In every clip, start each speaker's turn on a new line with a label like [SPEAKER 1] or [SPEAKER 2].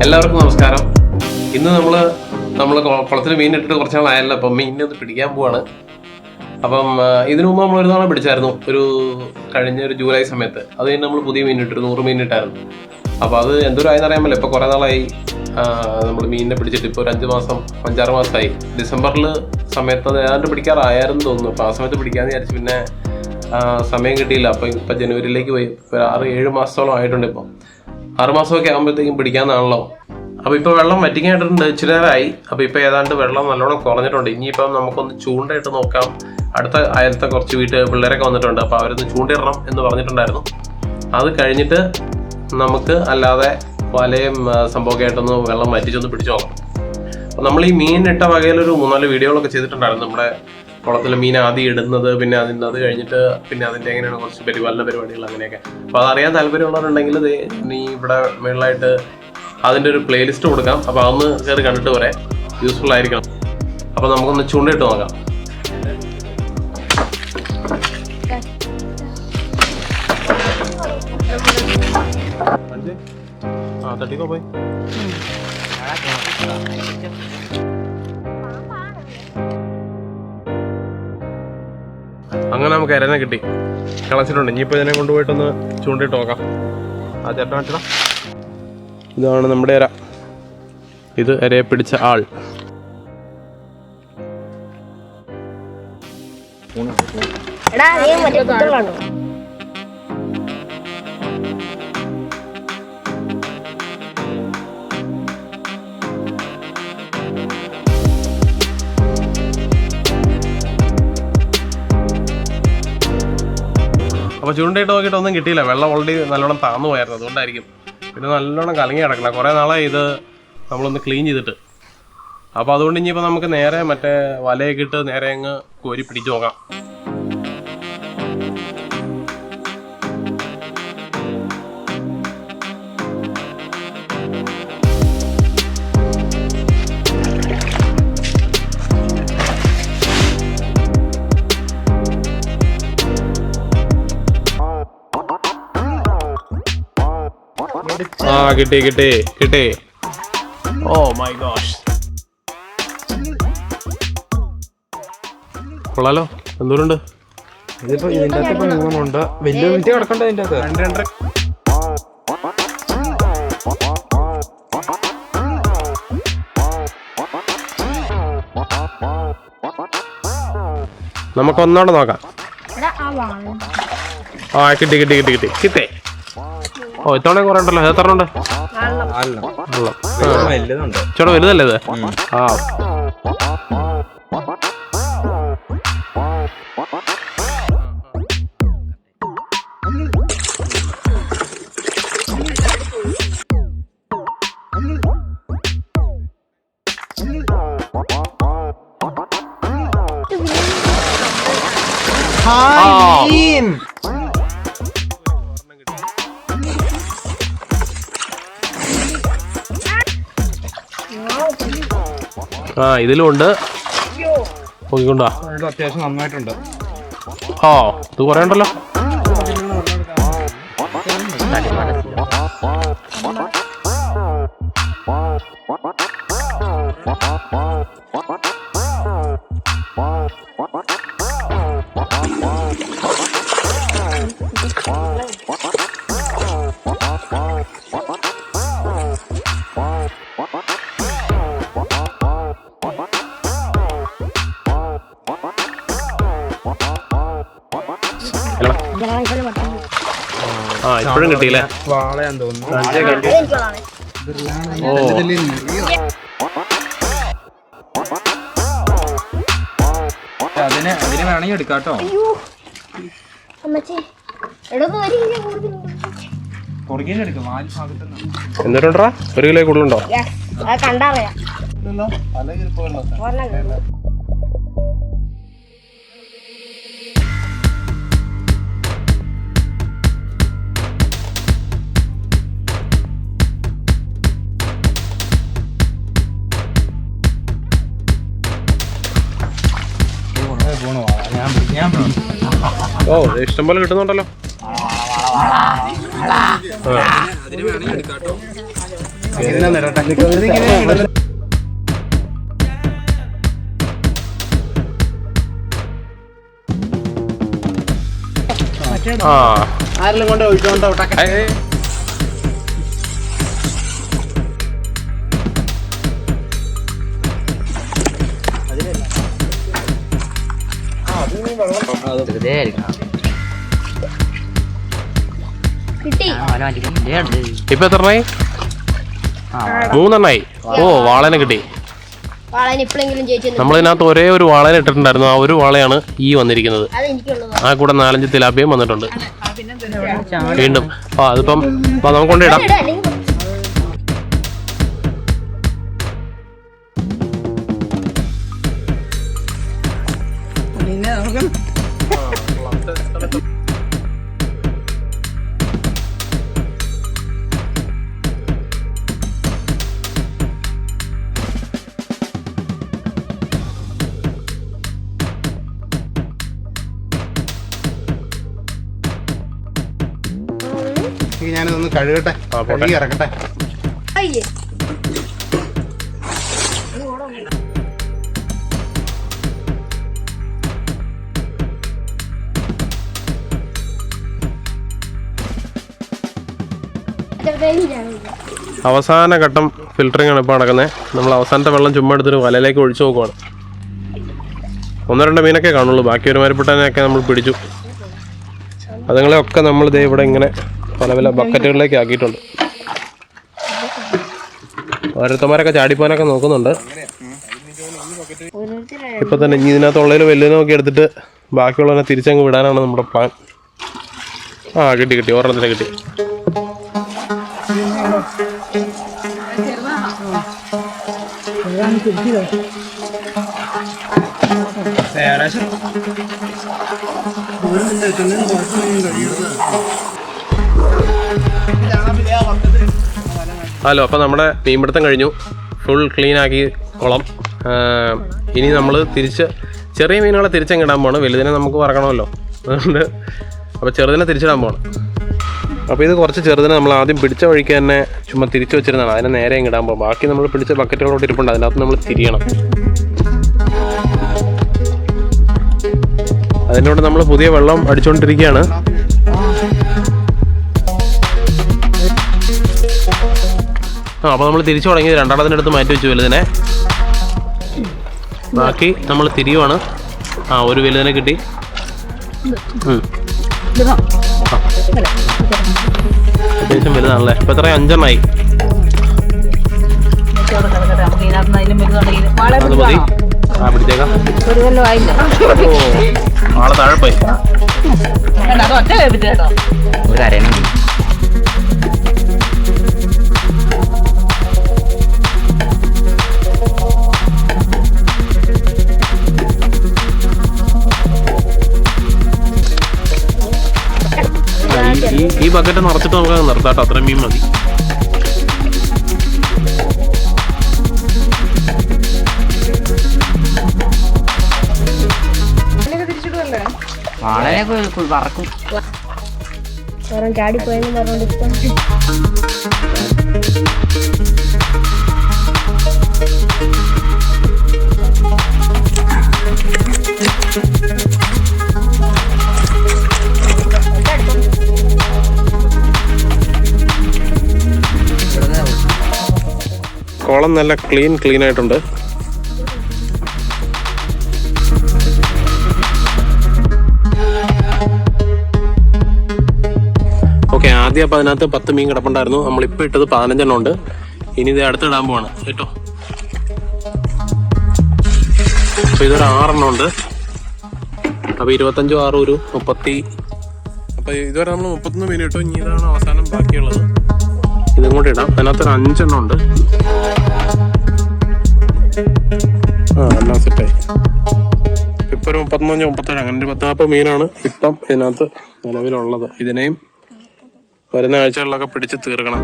[SPEAKER 1] എല്ലാവർക്കും നമസ്കാരം. ഇന്ന് നമ്മൾ കുളത്തിൽ മീനിട്ടിട്ട് കുറച്ച് നാളായല്ലോ. അപ്പം മീനിനെ ഒന്ന് പിടിക്കാൻ പോവാണ്. അപ്പം ഇതിനു മുമ്പ് നമ്മൾ ഒരു തവണ പിടിച്ചായിരുന്നു, കഴിഞ്ഞ ഒരു ജൂലൈ സമയത്ത്. അത് കഴിഞ്ഞ് നമ്മൾ പുതിയ മീനിട്ടൊരു 100 മീനിട്ടായിരുന്നു. അപ്പോൾ അത് എന്തോരം ആയെന്ന് അറിയാമല്ലോ. ഇപ്പോൾ കുറേ നാളായി നമ്മൾ മീനിനെ പിടിച്ചിട്ട്. ഇപ്പോൾ ഒരു 5-6 മാസമായി. ഡിസംബറിൽ സമയത്ത് അത് ഏതാണ്ട് പിടിക്കാറായായിരുന്നു തോന്നുന്നു. അപ്പോൾ ആ സമയത്ത് പിടിക്കാമെന്ന് വിചാരിച്ചു. പിന്നെ സമയം കിട്ടിയില്ല. അപ്പോൾ ഇപ്പം ജനുവരിയിലേക്ക് പോയി. ഇപ്പോൾ 6-7 മാസത്തോളം ആയിട്ടുണ്ട്. ഇപ്പോൾ 6 മാസമൊക്കെ ആകുമ്പോഴത്തേക്കും പിടിക്കാമെന്നാണല്ലോ. അപ്പോൾ ഇപ്പോൾ വെള്ളം വറ്റിക്കാനായിട്ടുണ്ട്, ഇച്ചിരി നേരമായി. അപ്പോൾ ഇപ്പോൾ ഏതാണ്ട് വെള്ളം നല്ലോണം കുറഞ്ഞിട്ടുണ്ട്. ഇനിയിപ്പം നമുക്കൊന്ന് ചൂണ്ടയിട്ട് നോക്കാം. അടുത്ത അയലത്തെ കുറച്ച് പിള്ളേരൊക്കെ വന്നിട്ടുണ്ട്. അപ്പോൾ അവരൊന്ന് ചൂണ്ടിടണം എന്ന് പറഞ്ഞിട്ടുണ്ടായിരുന്നു. അത് കഴിഞ്ഞിട്ട് നമുക്ക് അല്ലാതെ വലയും സംഭവമൊക്കെ ആയിട്ടൊന്ന് വെള്ളം വറ്റിച്ചൊന്ന് പിടിച്ചു നോക്കാം. അപ്പോൾ നമ്മൾ ഈ മീനിട്ട വകയിലൊരു 3-4 വീഡിയോകളൊക്കെ ചെയ്തിട്ടുണ്ടായിരുന്നു. നമ്മുടെ കുളത്തിൽ മീൻ ആദ്യം ഇടുന്നത്, പിന്നെ അത് കഴിഞ്ഞിട്ട് പിന്നെ അതിൻ്റെ എങ്ങനെയാണ് കുറച്ച് പരിപാലന പരിപാടികൾ അങ്ങനെയൊക്കെ. അപ്പോൾ അതറിയാൻ താല്പര്യമുള്ളവരുണ്ടെങ്കിൽ നീ ഇവിടെ മേളിലായിട്ട് അതിൻ്റെ ഒരു പ്ലേലിസ്റ്റ് കൊടുക്കാം. അപ്പോൾ അതൊന്ന് കയറി കണ്ടിട്ട് വരെ യൂസ്ഫുൾ ആയിരിക്കണം. അപ്പോൾ നമുക്കൊന്ന് ചൂണ്ടയിട്ട് നോക്കാം. തട്ടിക്കോ പോയി. അങ്ങനെ നമുക്ക് ഇരനെ കിട്ടി, കളച്ചിട്ടുണ്ട്. ഇനിയിപ്പോൾ ഇതിനെ കൊണ്ടുപോയിട്ടൊന്ന് ചൂണ്ടിട്ട് നോക്കാം. ആ ചേട്ടൻ വെച്ചടാ, ഇതാണ് നമ്മുടെ ഇര. ഇത് ഇരയെ പിടിച്ച ആൾ. അപ്പോൾ ചൂണ്ടയിട്ട് നോക്കിയിട്ട് ഒന്നും കിട്ടിയില്ല. വെള്ളം ഓൾറെഡി നല്ലോണം താന്നു പോയായിരുന്നു, അതുകൊണ്ടായിരിക്കും. പിന്നെ നല്ലോണം കലങ്ങി കിടക്കണം. കുറേ നാളായി ഇത് നമ്മളൊന്ന് ക്ലീൻ ചെയ്തിട്ട്. അപ്പോൾ അതുകൊണ്ട് ഇനിയിപ്പോൾ നമുക്ക് നേരെ മറ്റേ വലയൊക്കെ ഇട്ട് നേരെ അങ്ങ് കോരി പിടിച്ച് നോക്കാം. കിട്ടി. ഓ മൈ ഗോഷ്, കൊള്ളാലോ. എന്തോരുണ്ട്
[SPEAKER 2] ഇതിപ്പോ? ഇതിന്റെ അകത്ത് 3 ഉണ്ട്. വലിയ മിനിറ്റ് കിടക്കണ്ട. ഇതിന്റെ അകത്ത്
[SPEAKER 1] 2-2. നമുക്ക് ഒന്നോടെ നോക്കാം. ആ കിട്ടി. ഓ ഇത്തവണ കുറെ ഉണ്ടല്ലോ. എത്ര ഉണ്ട്? ചേട്ടാ വലുതല്ലേ ഇത്? ആ ഇതിലുണ്ട്. നോക്കിക്കൊണ്ടാ,
[SPEAKER 2] അത്യാവശ്യം നന്നായിട്ടുണ്ട്.
[SPEAKER 1] ഓ ഇത് കുറേ ഉണ്ടല്ലോ. ഇപ്പോഴും കിട്ടിയില്ലേ?
[SPEAKER 2] വാളയാന്ന് തോന്നുന്നു. അതിനെ വേണമെങ്കിൽ എടുക്കാട്ടോ.
[SPEAKER 1] എന്നിട്ടുണ്ടാ 1 കിലോ കൂടുതലുണ്ടോ? ഓ ഇഷ്ടംപോലെ കിട്ടുന്നുണ്ടല്ലോ.
[SPEAKER 2] ആരെല്ലാം കൊണ്ട് ഒഴിച്ചോണ്ടോ?
[SPEAKER 1] ഇപ്പൊ എത്ര എണ്ണായി? 3 എണ്ണായി. ഓ, വാളനെ കിട്ടി. നമ്മളിതിനകത്ത് ഒരേ ഒരു വാളനെ ഇട്ടിട്ടുണ്ടായിരുന്നു. ആ ഒരു വാളയാണ് ഈ വന്നിരിക്കുന്നത്. ആ കൂടെ 4-5 തിലാപ്പിയും വന്നിട്ടുണ്ട് വീണ്ടും. അതിപ്പം നമുക്ക് കൊണ്ടിടാം.
[SPEAKER 2] ഞാനിതൊന്ന് കഴുകട്ടെ, കഴുകി ഇറക്കട്ടെ.
[SPEAKER 1] അവസാന ഘട്ടം ഫിൽറ്ററിംഗ് ആണ് ഇപ്പോൾ നടക്കുന്നത്. നമ്മൾ അവസാനത്തെ വെള്ളം ചുമ്മാ എടുത്തിട്ട് വലയിലേക്ക് ഒഴിച്ചു നോക്കുവാണ്. 1-2 മീനൊക്കെ കാണുള്ളൂ. ബാക്കി ഒരു മരപ്പെട്ടതിനെയൊക്കെ നമ്മൾ പിടിച്ചു. അതുങ്ങളെയൊക്കെ നമ്മൾ ദേ ഇവിടെ ഇങ്ങനെ പല പല ബക്കറ്റുകളിലേക്ക് ആക്കിയിട്ടുണ്ട്. ഓരോരുത്തന്മാരൊക്കെ ചാടിപ്പോനൊക്കെ നോക്കുന്നുണ്ട്. ഇപ്പൊ തന്നെ ഇനി ഇതിനകത്തുള്ളതിൽ വലിയ നോക്കി എടുത്തിട്ട് ബാക്കിയുള്ളതിനെ തിരിച്ചങ്ങ് വിടാനാണ് നമ്മുടെ പ്ലാൻ. കിട്ടി ഒരെണ്ണത്തിനെ കിട്ടി. ഹലോ, അപ്പോൾ നമ്മുടെ മീൻപിടുത്തം കഴിഞ്ഞു. ഫുൾ ക്ലീൻ ആക്കി കുളം. ഇനി നമ്മൾ ചെറിയ മീനുകളെ തിരിച്ചങ്ങിടാൻ പോകണം. വലുതിനെ നമുക്ക് വറക്കണമല്ലോ, അതുകൊണ്ട് അപ്പോൾ ചെറുതിനെ തിരിച്ചിടാൻ പോകണം. അപ്പോൾ ഇത് കുറച്ച് ചെറുതിനെ നമ്മൾ ആദ്യം പിടിച്ച വഴിക്ക് തന്നെ ചുമ്മാ തിരിച്ചു വെച്ചിരുന്നതാണ്. അതിനെ നേരെ ഇടാൻ പോകും. ബാക്കി നമ്മൾ പിടിച്ച ബക്കറ്റുകളോട്ട് ഇരിപ്പുണ്ട്, അതിനകത്ത് നമ്മൾ തിരിയണം. അതിനോട് നമ്മൾ പുതിയ വെള്ളം അടിച്ചുകൊണ്ടിരിക്കുകയാണ്. അപ്പോൾ നമ്മൾ തിരിച്ചു തുടങ്ങി. രണ്ടാമതിൻ്റെ അടുത്ത് മാറ്റി വെച്ചു വലുതിനെ. ബാക്കി നമ്മൾ തിരിയുവാണ്. ഒരു വലുതിനെ കിട്ടി. അത്യാവശ്യം വലുതാണല്ലേ. ഇപ്പം എത്ര? 5 എണ്ണമായി. അത് മതി. പിടിച്ചേക്കാം. ആളെ താഴെ പോയി. ഈ ബക്കറ്റ് നിറച്ചിട്ട് നമുക്ക് നിർത്താട്ടോ. അത്രയും മീൻ മതി.
[SPEAKER 3] ചാടിപ്പോയെന്ന് പറഞ്ഞോണ്ട്
[SPEAKER 1] കുളം നല്ല ക്ലീൻ ആയിട്ടുണ്ട്. ഓക്കെ, ആദ്യം അപ്പം അതിനകത്ത് 10 മീൻ കിടപ്പുണ്ടായിരുന്നു. നമ്മളിപ്പോൾ ഇട്ടത് 15 എണ്ണം ഉണ്ട്. ഇനി ഇത് അടുത്തിടാൻ പോവാണ് കേട്ടോ. അപ്പോൾ ഇതൊരു 6 എണ്ണം ഉണ്ട്. അപ്പോൾ 25 6 ഒരു 30. അപ്പോൾ ഇതുവരെ നമ്മൾ 31 മീൻ ഇട്ടു. ഇനി ഇതാണ് അവസാനം ബാക്കിയുള്ളത്. ഇതും കൂടി ഇടാം. അതിനകത്തൊരു 5 എണ്ണം ഉണ്ട്. എല്ലാം സെറ്റായി. ഇപ്പം ഒരു 35 37 അങ്ങനെ ഒരു 10-40 മീനാണ് ഇപ്പം ഇതിനകത്ത് നിലവിലുള്ളത്. ഇതിനെയും വരുന്ന ആഴ്ചകളിലൊക്കെ പിടിച്ച് തീർക്കണം.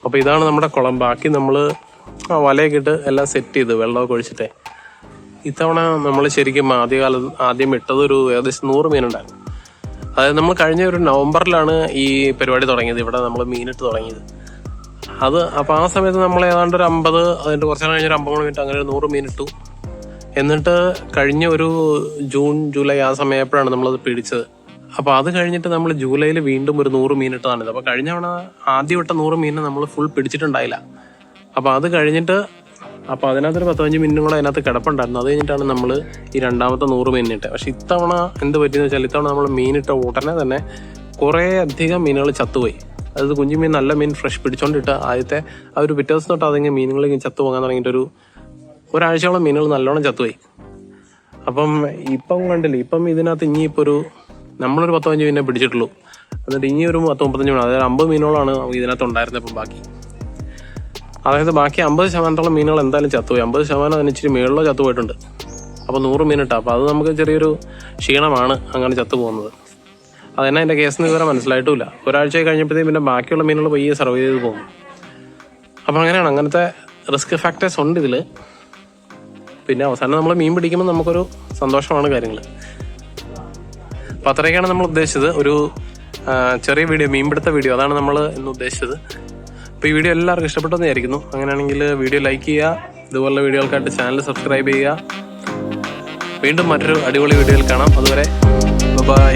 [SPEAKER 1] അപ്പോൾ ഇതാണ് നമ്മുടെ കുളം. ബാക്കി നമ്മൾ വലയൊക്കെ ഇട്ട് എല്ലാം സെറ്റ് ചെയ്ത് വെള്ളമൊക്കെ ഒഴിച്ചിട്ടേ. ഇത്തവണ നമ്മൾ ശരിക്കും ആദ്യം ഇട്ടതൊരു ഏകദേശം 100 മീനുണ്ടായിരുന്നു. അതായത് നമ്മൾ കഴിഞ്ഞ ഒരു നവംബറിലാണ് ഈ പരിപാടി തുടങ്ങിയത്. ഇവിടെ നമ്മൾ മീനിട്ട് തുടങ്ങിയത്. അപ്പോൾ ആ സമയത്ത് നമ്മൾ ഏതാണ്ട് ഒരു 50, അതിൻ്റെ കുറച്ച് കഴിഞ്ഞൊരു 50 മിനിറ്റ്, അങ്ങനെ ഒരു 100 മീനിട്ടു. എന്നിട്ട് കഴിഞ്ഞ ഒരു ജൂൺ ജൂലൈ ആ സമയപ്പോഴാണ് നമ്മളത് പിടിച്ചത്. അപ്പോൾ അത് കഴിഞ്ഞിട്ട് നമ്മൾ ജൂലൈയിൽ വീണ്ടും ഒരു 100 മീനിട്ടതാണിത്. അപ്പോൾ കഴിഞ്ഞ തവണ ആദ്യം ഇട്ട 100 മീനിനെ നമ്മൾ ഫുൾ പിടിച്ചിട്ടുണ്ടായില്ല. അപ്പോൾ അത് കഴിഞ്ഞിട്ട് അപ്പോൾ അതിനകത്തൊരു 15 മിനിറ്റും കൂടെ അതിനകത്ത് കിടപ്പുണ്ടായിരുന്നു. അത് കഴിഞ്ഞിട്ടാണ് നമ്മൾ ഈ രണ്ടാമത്തെ 100 മീനിട്ട്. പക്ഷെ ഇത്തവണ എന്ത് പറ്റിയെന്ന് വെച്ചാൽ, ഇത്തവണ നമ്മൾ മീനിട്ട ഉടനെ തന്നെ കുറേ അധികം മീനുകൾ ചത്തുപോയി. അതായത് കുഞ്ഞു മീൻ, നല്ല മീൻ ഫ്രഷ് പിടിച്ചോണ്ടിട്ട് ആദ്യത്തെ ആ ഒരു പിറ്റേ ദിവസം തൊട്ട് അതിങ്ങനെ മീനുകൾ ചത്തു പോകാൻ തുടങ്ങിയിട്ട് ഒരാഴ്ചയോളം മീനുകൾ നല്ലോണം ചത്തുപോയി. അപ്പം ഇപ്പം കണ്ടില്ലേ, ഇപ്പം ഇതിനകത്ത് ഇനിയിപ്പോൾ നമ്മളൊരു 10-15 മീനെ പിടിച്ചിട്ടുള്ളൂ. എന്നിട്ട് ഇനി ഒരു 10-35 മീൻ, അതായത് 50 മീനുകളാണ് ഇതിനകത്ത് ഉണ്ടായിരുന്നത്. ഇപ്പം ബാക്കി, അതായത് ബാക്കി 50% മീനുകൾ എന്തായാലും ചത്തുപോയി. 50% അതിന് ഇച്ചിരി മേളിലോ ചത്തുപോയിട്ടുണ്ട്. അപ്പോൾ 100 മീനിട്ടാണ്. അപ്പോൾ അത് നമുക്ക് ചെറിയൊരു ക്ഷീണമാണ് അങ്ങനെ ചത്തുപോകുന്നത്. അതെന്നെ എൻ്റെ കേസിന് ഇതുവരെ മനസ്സിലായിട്ടുമില്ല. ഒരാഴ്ച കഴിഞ്ഞപ്പോഴത്തേക്കും പിന്നെ ബാക്കിയുള്ള മീനുകൾ പയ്യെ സർവ് ചെയ്ത് പോകും. അപ്പോൾ അങ്ങനെയാണ്, അങ്ങനത്തെ റിസ്ക് ഫാക്ടേഴ്സ് ഉണ്ട് ഇതിൽ. പിന്നെ അവസാനം നമ്മൾ മീൻ പിടിക്കുമ്പോൾ നമുക്കൊരു സന്തോഷമാണ് കാര്യങ്ങൾ. അപ്പോൾ അത്രയൊക്കെയാണ് നമ്മൾ ഉദ്ദേശിച്ചത്. ഒരു ചെറിയ വീഡിയോ, മീൻപിടുത്ത വീഡിയോ, അതാണ് നമ്മൾ ഇന്ന് ഉദ്ദേശിച്ചത്. അപ്പോൾ ഈ വീഡിയോ എല്ലാവർക്കും ഇഷ്ടപ്പെട്ടെന്ന് വിചാരിക്കുന്നു. അങ്ങനെയാണെങ്കിൽ വീഡിയോ ലൈക്ക് ചെയ്യുക, ഇതുപോലുള്ള വീഡിയോകൾക്കായിട്ട് ചാനൽ സബ്സ്ക്രൈബ് ചെയ്യുക. വീണ്ടും മറ്റൊരു അടിപൊളി വീഡിയോയിൽ കാണാം. അതുവരെ ബൈ.